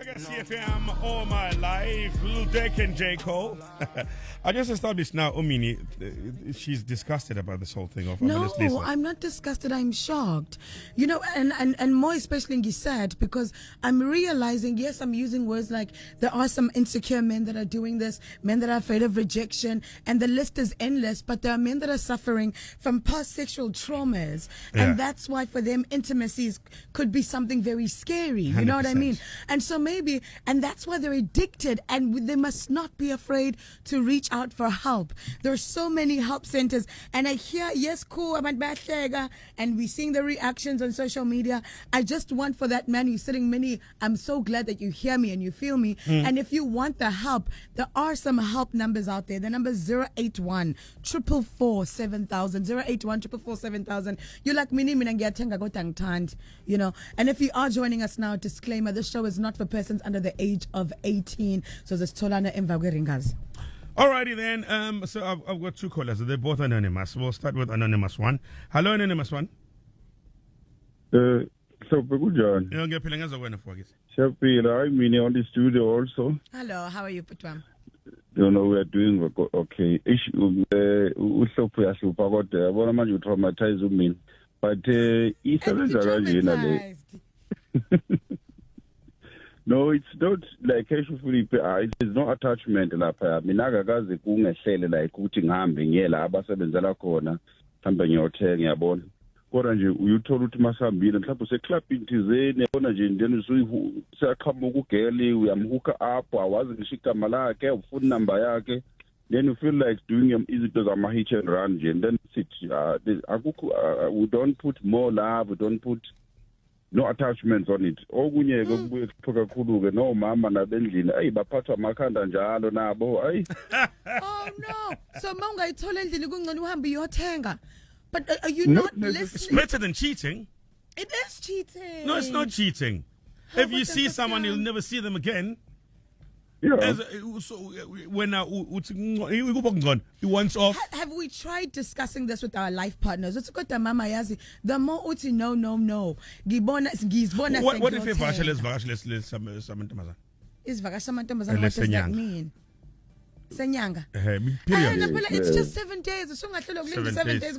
Gagasi FM all my life, Lil Dick and J. Cole. I just established now, Omini, she's disgusted about this whole thing of No, I'm not disgusted, I'm shocked. You know, and more especially sad because I'm realizing, yes, I'm using words like there are some insecure men that are doing this, men that are afraid of rejection, and the list is endless, but there are men that are suffering from past sexual traumas, and that's why for them intimacies could be something very scary, you 100%. Know what I mean? And so maybe, and that's why they're addicted, and they must not be afraid to reach out for help. There are so many help centers, and I hear, yes, cool, I'm at Bathini, and we're seeing the reactions on social media. I just want for that man who's sitting many, I'm so glad that you hear me and you feel me. And if you want the help, there are some help numbers out there. The number is 081 444 7000, 081 444 7000. You're like, you know. And if you are joining us now, disclaimer, this show is not for persons under the age of 18. So there's Tolana and Vageringas. Alrighty then. So I've got two callers. They're both anonymous. We'll start with anonymous one. Hello, anonymous one. So good, John. You don't get feeling as a winner for this. Shapira, I mean on the studio also. Hello, how are you, Putwam? You know we are doing okay. Issue uhlophe yahlupha kodwa bona manje utraumatize umini. But isebenza kanjena le. No, it's not like there's no attachment lapha. Mina akakaze kungehlele like ukuthi ngihambe ngiye la abasebenzela khona mhlawumbe ngiyothenga ngiyabona. Kodwa nje uyuthola ukuthi masihambile mhlawumbe seclubini thizeni yabona nje then usuyaqhamuka ugeli uyamhuka up awazi ngisho igama lakhe ufuna number yakhe. Then you feel like doing izinto zama hitch and run nje and then we don't put more love, we don't put no attachments on it. Okunye kubuye kuphoka kakhulu ke no mama nabendlini ay baphathwa amakhanda njalo nabo ay. Oh no. So mawungayithola endlini kungcono uhambe uyothenga. But are you not listening? It's better than cheating. It is cheating. No, it's not cheating. If you see someone, you'll never see them again. Yeah. So when he wants off. Have we tried discussing this with our life partners? It's good that Mama Yazi. The more uti no. What if Vakash is Samantamazan? Is Vakash Samantamazan? What does that mean? Senyanga. It's just 7 days. 7 days. 7 days.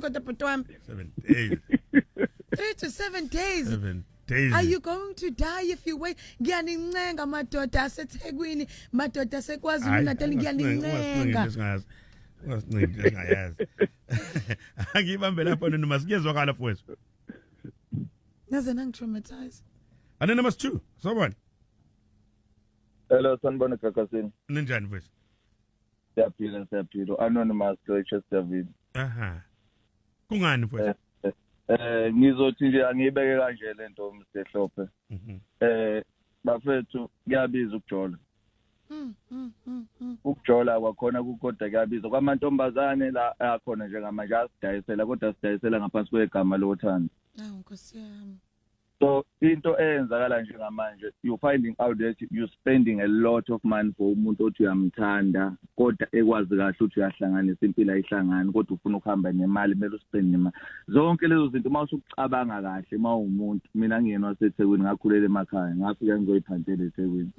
3 to 7 days. 7 days. Are you going to die if you wait? Giyanincenga madoda aseThekwini, madoda aseKwaZulu Natal giyanincenga. Ngayazi. Angibambe lapho anonymous kuyezwakala mfowethu. Naze nangtraumatized. Anonymous 2. Someone. Hello, sanibona Gagasi. Ninjani mfowethu? Siyaphila. Anonymous David. Aha. Kungani mfowethu? Ngizothi nje angibeke kanje lento msehlophe. Bafethu kuyabiza ukujola. Ukujola kwakhona kukodwa kuyabiza kwamantombazane la akhona njengamanje asidayisela kodwa sidayisela ngaphansi kwegama lothando. Nkosi yami. So into eyenzakala njengamanje you finding out that you spending a lot of money for umuntu othi uyamthanda kodwa ekwazi kahle ukuthi uyahlanganisa impilo ayihlangani kodwa ufuna ukuhamba nemali mele uspend nemali zonke lezo zinto mawusucabanga kahle mawumuntu mina ngiyena waseThekwini ngakhulela emakhaya ngafika ngizoyiphandela eThekwini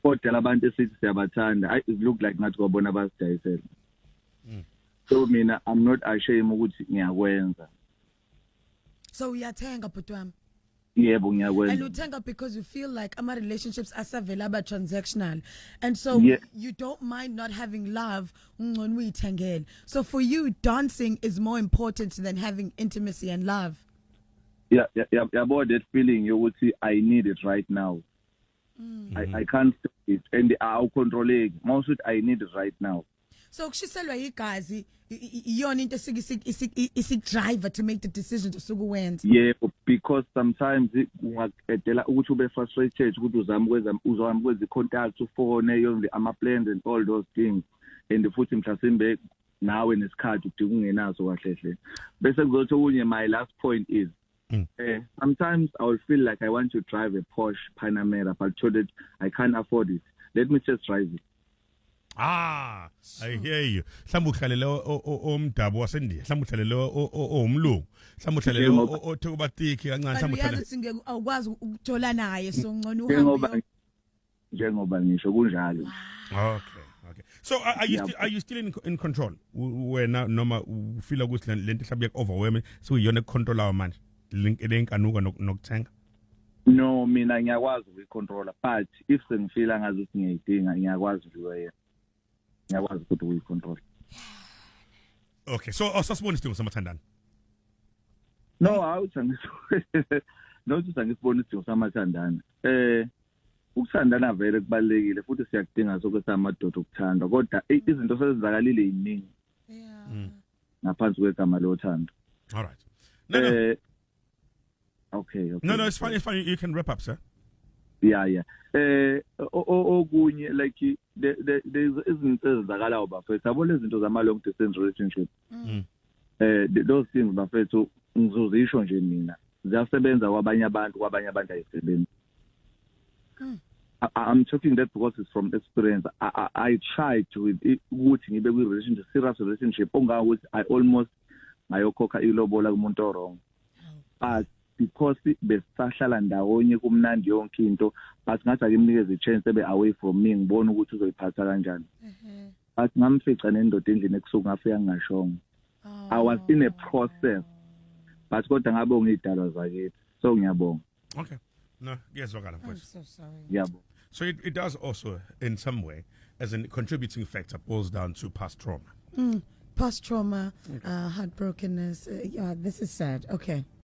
kodwa labantu esithi siyabathanda it look like ngathi kwabona basidayisela so mina I'm not ashamed ukuthi ngiyakwenza so uyathenga butwami. Yebo ngiyakwenza. And uthenga because you feel like our relationships are available transactional, and so you don't mind not having love. So for you, dancing is more important than having intimacy and love. Yeah. About that feeling, you would see. I need it right now. I can't stop it, and I'll control it. Most of it, I need it right now. So kushiselwa igazi iyona into driver to make the decision to sukuwenza. Yeah, because sometimes ungaqedela ukuthi ube frustrated ukuthi uzama ukwenza contact ufone yonke ama plans and all those things and futhi mhlasimbe nawe nesikhathi udinga ungenazo kahle hle. Bese kuzothi unye my last point is sometimes I will feel like I want to drive a Porsche Panamera but told it I can't afford it. Let me just drive it. I hear you. Mhlawumbe uhlalele omdabu wasendiya, mhlawumbe uhlalele omlungu, mhlawumbe uhlalele othobatiki kancane, mhlawumbe uhlalele awukwazi ukujola naye so ngcono uhambe. njengoba ngisho kunjalo. Okay. So are you still in control? Wena noma ufila ukuthi lento mhlawumbe overwhelm so iyona control manje. Lenkanuka nokuthenga? No, mina ngiyakwazi ukuyicontrola, but if sengifila ngazi ukuthi ngiyidinga ngiyakwazi ukuyenza. Ngiyakwazi ukuthi ukuyicontrol. Okay, so asasibona isidingo samathandana. No, ngisibona isidingo samathandana. Ukuthandana vele kubalekile futhi siyakudinga sokuthi amadoda ukuthandwa, kodwa izinto sezenzakalile yiningi. Ngaphansi kwegama lothando. All right. No. Okay. No, it's fine. You can wrap up, sir. Yeah. Okunye like there's izinto ezenzakalayo bafethu. Yabo lezi zinto zama long distance relationship. Those things bafethu ngizozisho nje mina. Ziyasebenza kwabanye abantu ayisebenzi. I'm talking that because it's from experience. I tried to ukuthi ngibe kwi relationship, serious relationship onga ukuthi I almost ngayokhokha ilobola kumuntu wrong. But because besahlala ndawonye kumnandi yonke into, but ngathi akimnikeze chance ebe away from me ngibona ukuthi uzoyiphatha kanjani. But ngamfica nendoda endlini ekusuka ngafika ngashonga. I was in a process. But kodwa ngabonga idalwa zakithi. So ngiyabonga. Okay. No, yes, I'm so sorry. Ngiyabonga. So it does also, in some way, as a contributing factor, boils down to past trauma. Past trauma, heartbrokenness. Yeah, this is sad. Okay.